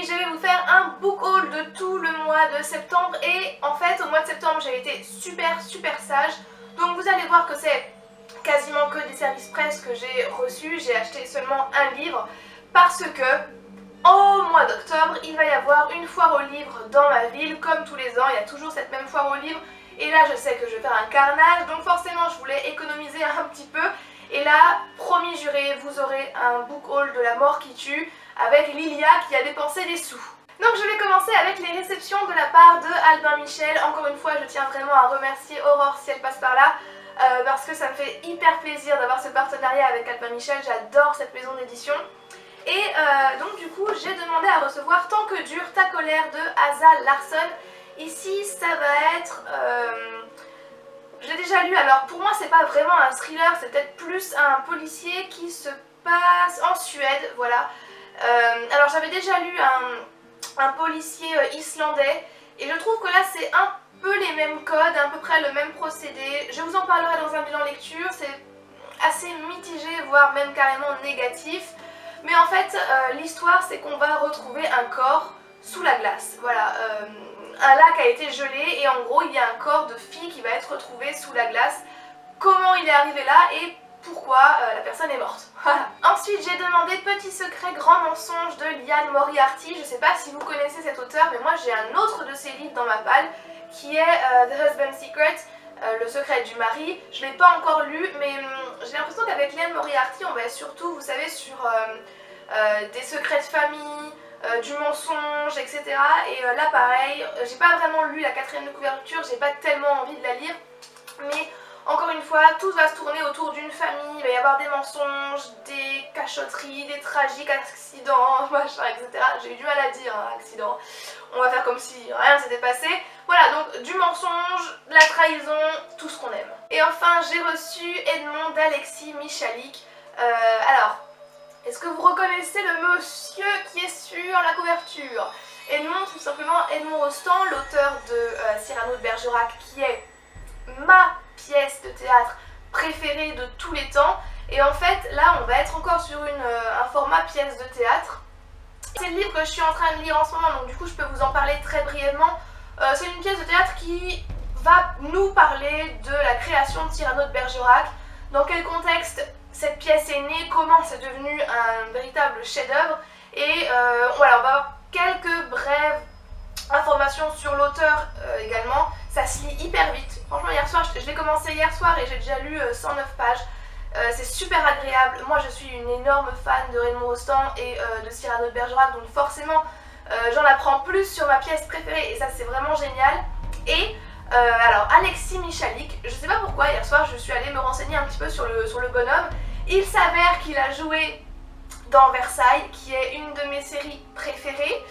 Aujourd'hui je vais vous faire un book haul de tout le mois de septembre et en fait au mois de septembre j'ai été super sage, donc vous allez voir que c'est quasiment que des services presse que j'ai reçus. J'ai acheté seulement un livre parce que au mois d'octobre il va y avoir une foire aux livres dans ma ville. Comme tous les ans il y a toujours cette même foire aux livres et là je sais que je vais faire un carnage, donc forcément je voulais économiser un petit peu. Et là, promis juré, vous aurez un book haul de la mort qui tue avec Lilia qui a dépensé des sous. Donc je vais commencer avec les réceptions de la part de Albin Michel. Encore une fois, je tiens vraiment à remercier Aurore si elle passe par là parce que ça me fait hyper plaisir d'avoir ce partenariat avec Albin Michel. J'adore cette maison d'édition. Et donc du coup, j'ai demandé à recevoir Tant que dure ta colère de Asa Larsson. Ici, ça va être... je l'ai déjà lu, alors pour moi c'est pas vraiment un thriller, c'est peut-être plus un policier qui se passe en Suède, voilà. Alors j'avais déjà lu un policier islandais et je trouve que là c'est un peu les mêmes codes, à peu près le même procédé. Je vous en parlerai dans un bilan lecture, c'est assez mitigé, voire même carrément négatif. Mais en fait l'histoire c'est qu'on va retrouver un corps sous la glace, voilà. Un lac a été gelé et en gros il y a un corps de fille qui va être retrouvé sous la glace. Comment il est arrivé là et pourquoi la personne est morte. Ensuite j'ai demandé Petit secret, grand mensonge de Liane Moriarty. Je sais pas si vous connaissez cet auteur, mais moi j'ai un autre de ses livres dans ma palle qui est The Husband's Secret, le secret du mari. Je l'ai pas encore lu, mais j'ai l'impression qu'avec Liane Moriarty on va être surtout, vous savez, sur des secrets de famille, du mensonge, etc. Et là pareil, j'ai pas vraiment lu la 4e de couverture, j'ai pas tellement envie de la lire, mais encore une fois, tout va se tourner autour d'une famille, il va y avoir des mensonges, des cachotteries, des tragiques accidents, machin, etc. J'ai eu du mal à dire hein, accident, on va faire comme si rien ne s'était passé. Voilà, donc du mensonge, de la trahison, tout ce qu'on aime. Et enfin, j'ai reçu Edmond d'Alexis Michalik. Alors, est-ce que vous reconnaissez le monsieur qui est sur la couverture? Edmond, tout simplement Edmond Rostand, l'auteur de Cyrano de Bergerac, qui est ma pièce de théâtre préférée de tous les temps. Et en fait, là, on va être encore sur un format pièce de théâtre. C'est le livre que je suis en train de lire en ce moment, donc du coup, je peux vous en parler très brièvement. C'est une pièce de théâtre qui va nous parler de la création de Cyrano de Bergerac, dans quel contexte cette pièce est née, comment c'est devenu un véritable chef-d'œuvre. Et voilà, on va avoir quelques brèves informations sur l'auteur également. Ça se lit hyper vite. Franchement, hier soir, je l'ai commencé hier soir et j'ai déjà lu 109 pages. C'est super agréable. Moi, je suis une énorme fan de Edmond Rostand et de Cyrano de Bergerac, donc forcément, j'en apprends plus sur ma pièce préférée et ça, c'est vraiment génial. Et alors, Alexis Michalik, je sais pas pourquoi, hier soir, je suis allée me renseigner un petit peu sur le bonhomme. Il s'avère qu'il a joué dans Versailles, qui est une de mes séries préférées.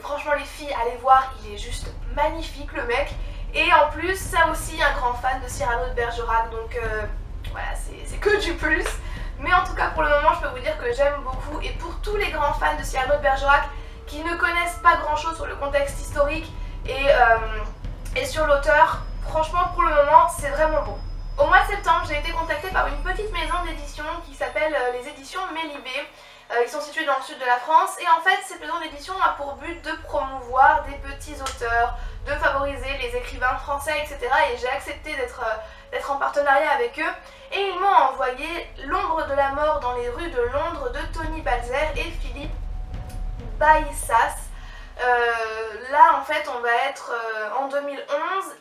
Franchement les filles, allez voir, il est juste magnifique le mec. Et en plus, ça aussi, un grand fan de Cyrano de Bergerac, donc voilà, c'est que du plus. Mais en tout cas, pour le moment, je peux vous dire que j'aime beaucoup. Et pour tous les grands fans de Cyrano de Bergerac qui ne connaissent pas grand chose sur le contexte historique et sur l'auteur, franchement, pour le moment, c'est vraiment bon. Au mois de septembre, j'ai été contactée par une petite maison d'édition qui s'appelle les éditions Mélibé. Ils sont situés dans le sud de la France et en fait cette maison d'édition a pour but de promouvoir des petits auteurs, de favoriser les écrivains français, etc. Et j'ai accepté d'être en partenariat avec eux et ils m'ont envoyé L'ombre de la mort dans les rues de Londres de Tony Balzer et Philippe Baïssas. Là en fait on va être en 2011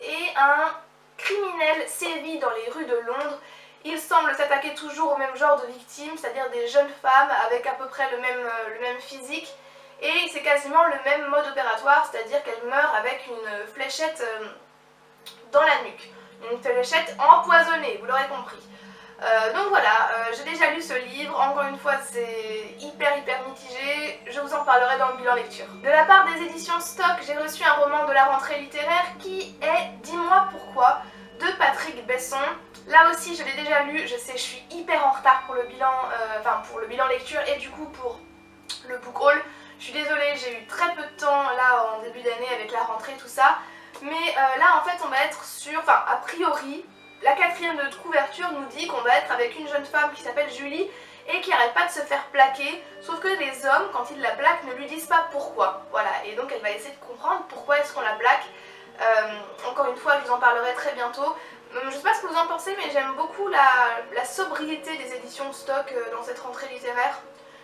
et un criminel sévit dans les rues de Londres. Il semble s'attaquer toujours au même genre de victimes, c'est-à-dire des jeunes femmes avec à peu près le même physique. Et c'est quasiment le même mode opératoire, c'est-à-dire qu'elles meurent avec une fléchette dans la nuque. Une fléchette empoisonnée, vous l'aurez compris. Donc voilà, j'ai déjà lu ce livre, encore une fois c'est hyper mitigé, je vous en parlerai dans le bilan lecture. De la part des éditions Stock, j'ai reçu un roman de la rentrée littéraire qui est Dis-moi pourquoi de Patrick Besson. Là aussi je l'ai déjà lu, je sais je suis hyper en retard pour le bilan lecture et du coup pour le book haul. Je suis désolée, j'ai eu très peu de temps là en début d'année avec la rentrée tout ça. Mais là en fait on va être sur, enfin a priori, la 4e de couverture nous dit qu'on va être avec une jeune femme qui s'appelle Julie et qui arrête pas de se faire plaquer, sauf que les hommes, quand ils la plaquent, ne lui disent pas pourquoi. Voilà, et donc elle va essayer de comprendre pourquoi est-ce qu'on la plaque. Encore une fois, je vous en parlerai très bientôt. Je sais pas ce que vous en pensez, mais j'aime beaucoup la sobriété des éditions Stock dans cette rentrée littéraire.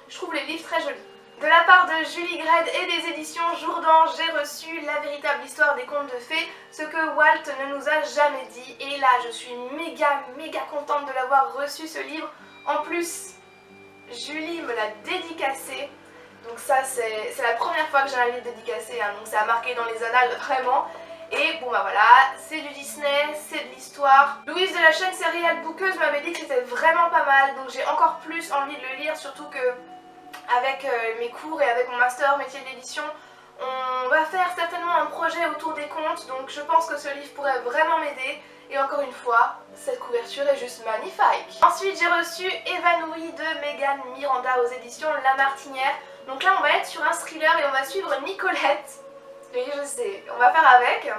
Je trouve les livres très jolis. De la part de Julie Gredd et des éditions Jourdan, j'ai reçu La véritable histoire des contes de fées, ce que Walt ne nous a jamais dit. Et là, je suis méga contente de l'avoir reçu ce livre. En plus, Julie me l'a dédicacé. Donc ça, c'est la première fois que j'ai un livre dédicacé, hein, donc ça a marqué dans les annales vraiment. Et bon bah voilà, c'est du Disney, c'est de l'histoire. Louise de la chaîne Serial Bookeuse m'avait dit que c'était vraiment pas mal, donc j'ai encore plus envie de le lire, surtout que avec mes cours et avec mon master métier d'édition, on va faire certainement un projet autour des contes, donc je pense que ce livre pourrait vraiment m'aider. Et encore une fois, cette couverture est juste magnifique. Ensuite, j'ai reçu Évanouie de Megan Miranda aux éditions La Martinière. Donc là, on va être sur un thriller et on va suivre Nicolette. Oui, je sais, on va faire avec,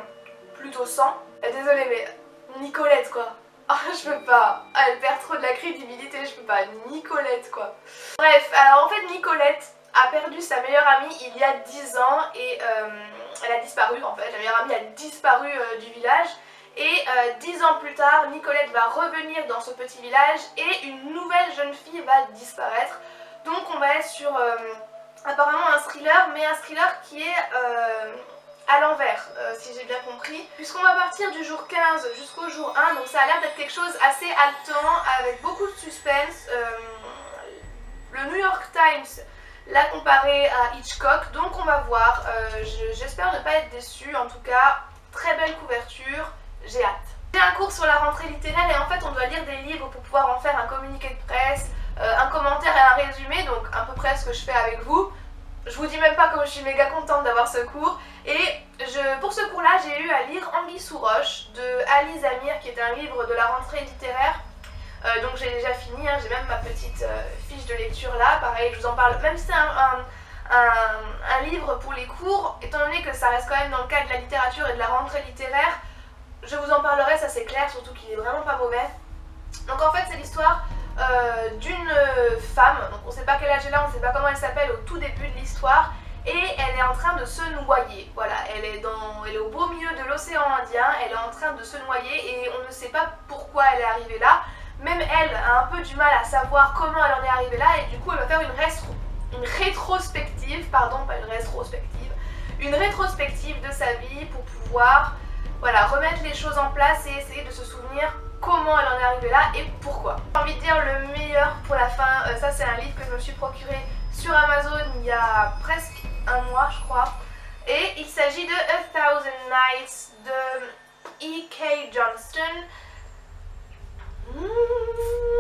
plutôt sans. Désolée, mais Nicolette quoi. Ah, je peux pas. Ah, elle perd trop de la crédibilité, je peux pas. Nicolette quoi. Bref, alors en fait, Nicolette a perdu sa meilleure amie il y a 10 ans et elle a disparu en fait. La meilleure amie a disparu du village. Et 10 ans plus tard, Nicolette va revenir dans ce petit village et une nouvelle jeune fille va disparaître. Donc on va être sur apparemment un thriller, mais un thriller qui est à l'envers, si j'ai bien compris. Puisqu'on va partir du jour 15 jusqu'au jour 1, donc ça a l'air d'être quelque chose assez haletant, avec beaucoup de suspense. Le New York Times l'a comparé à Hitchcock, donc on va voir. J'espère ne pas être déçue, en tout cas, très belle couverture. J'ai hâte. J'ai un cours sur la rentrée littéraire et en fait on doit lire des livres pour pouvoir en faire un communiqué de presse, un commentaire et un résumé, donc à peu près ce que je fais avec vous. Je vous dis même pas comme je suis méga contente d'avoir ce cours. Et pour ce cours là j'ai eu à lire Anguille sous roche de Ali Zamir, qui est un livre de la rentrée littéraire. Donc j'ai déjà fini, hein, j'ai même ma petite fiche de lecture là, pareil je vous en parle, même si c'est un livre pour les cours, étant donné que ça reste quand même dans le cadre de la littérature et de la rentrée littéraire, je vous en parlerai, ça c'est clair, surtout qu'il est vraiment pas mauvais. Donc en fait c'est l'histoire d'une femme, donc on sait pas quel âge elle a, on sait pas comment elle s'appelle au tout début de l'histoire, et elle est en train de se noyer. Voilà, elle est au beau milieu de l'océan Indien, elle est en train de se noyer et on ne sait pas pourquoi elle est arrivée là. Même elle a un peu du mal à savoir comment elle en est arrivée là et du coup elle va faire une rétrospective, pardon, pas une rétrospective, une rétrospective de sa vie pour pouvoir voilà, remettre les choses en place et essayer de se souvenir comment elle en est arrivée là et pourquoi. J'ai envie de dire le meilleur pour la fin, ça c'est un livre que je me suis procuré sur Amazon il y a presque un mois je crois. Et il s'agit de A Thousand Nights de E.K. Johnston.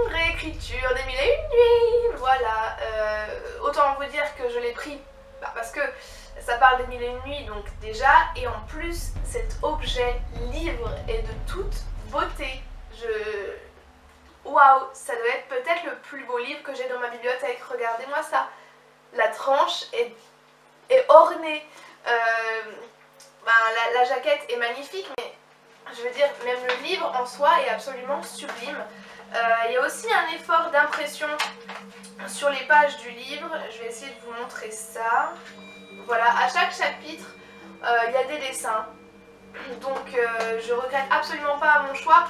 Réécriture des mille et une nuits, voilà. Autant vous dire que je l'ai pris parce que ça parle des mille et une nuits donc déjà, et en plus cet objet livre est de toute beauté. Waouh, ça doit être peut-être le plus beau livre que j'ai dans ma bibliothèque. Regardez-moi ça. La tranche est ornée. La jaquette est magnifique, mais je veux dire, même le livre en soi est absolument sublime. Il y a aussi un effort d'impression sur les pages du livre. Je vais essayer de vous montrer ça. Voilà, à chaque chapitre, il y a des dessins. Donc je regrette absolument pas mon choix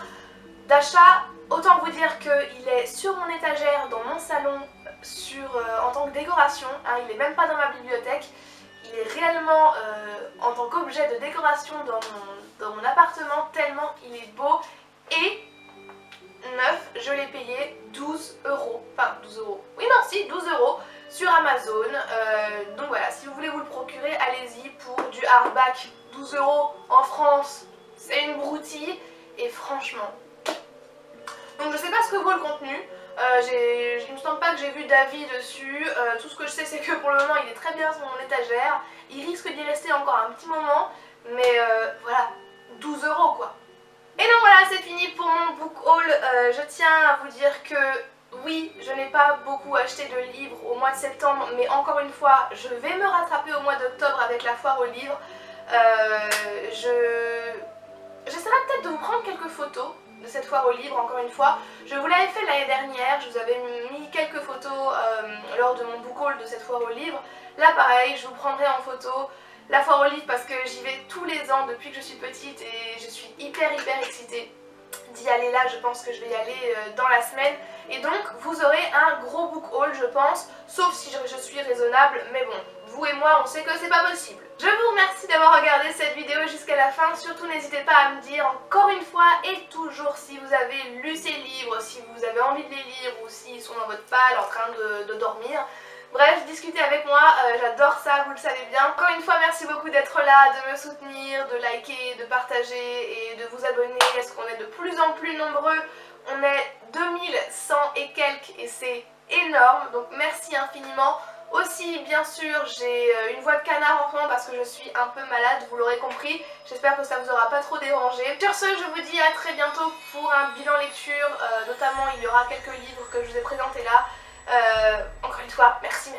d'achat. Autant vous dire qu'il est sur mon étagère dans mon salon en tant que décoration. Hein, il n'est même pas dans ma bibliothèque. Il est réellement en tant qu'objet de décoration dans mon appartement, tellement il est beau. Et neuf, je l'ai payé 12 euros. Enfin 12 euros. Oui non si, 12 euros sur Amazon. Donc voilà, si vous voulez vous le procurer, allez-y pour du hardback. 12 euros en France, c'est une broutille. Et franchement... Donc je sais pas ce que vaut le contenu. Il me semble pas que j'ai vu d'avis dessus. Tout ce que je sais c'est que pour le moment il est très bien sur mon étagère. Il risque d'y rester encore un petit moment. Mais voilà, 12 euros quoi. Et donc voilà, c'est fini pour mon book haul. Je tiens à vous dire que oui, je n'ai pas beaucoup acheté de livres au mois de septembre, mais encore une fois, je vais me rattraper au mois d'octobre avec la foire aux livres. J'essaierai peut-être de vous prendre quelques photos de cette foire aux livres encore une fois. Je vous l'avais fait l'année dernière, je vous avais mis quelques photos lors de mon book haul de cette foire aux livres. Là pareil, je vous prendrai en photo la foire aux livres parce que j'y vais tous les ans depuis que je suis petite et je suis hyper excitée d'y aller là. Je pense que je vais y aller dans la semaine et donc vous aurez un gros book haul je pense, sauf si je suis raisonnable, mais bon, vous et moi on sait que c'est pas possible. Je vous remercie d'avoir regardé cette vidéo jusqu'à la fin, surtout n'hésitez pas à me dire encore une fois et toujours si vous avez lu ces livres, si vous avez envie de les lire ou s'ils sont dans votre palle en train de dormir. Bref, discutez avec moi, j'adore ça, vous le savez bien. Encore une fois, merci beaucoup d'être là, de me soutenir, de liker, de partager et de vous abonner. Est-ce qu'on est de plus en plus nombreux? On est 2100 et quelques et c'est énorme, donc merci infiniment. Aussi, bien sûr, j'ai une voix de canard en ce moment parce que je suis un peu malade, vous l'aurez compris. J'espère que ça vous aura pas trop dérangé. Sur ce, je vous dis à très bientôt pour un bilan lecture. Notamment, il y aura quelques livres que je vous ai présentés là. Encore une fois, merci.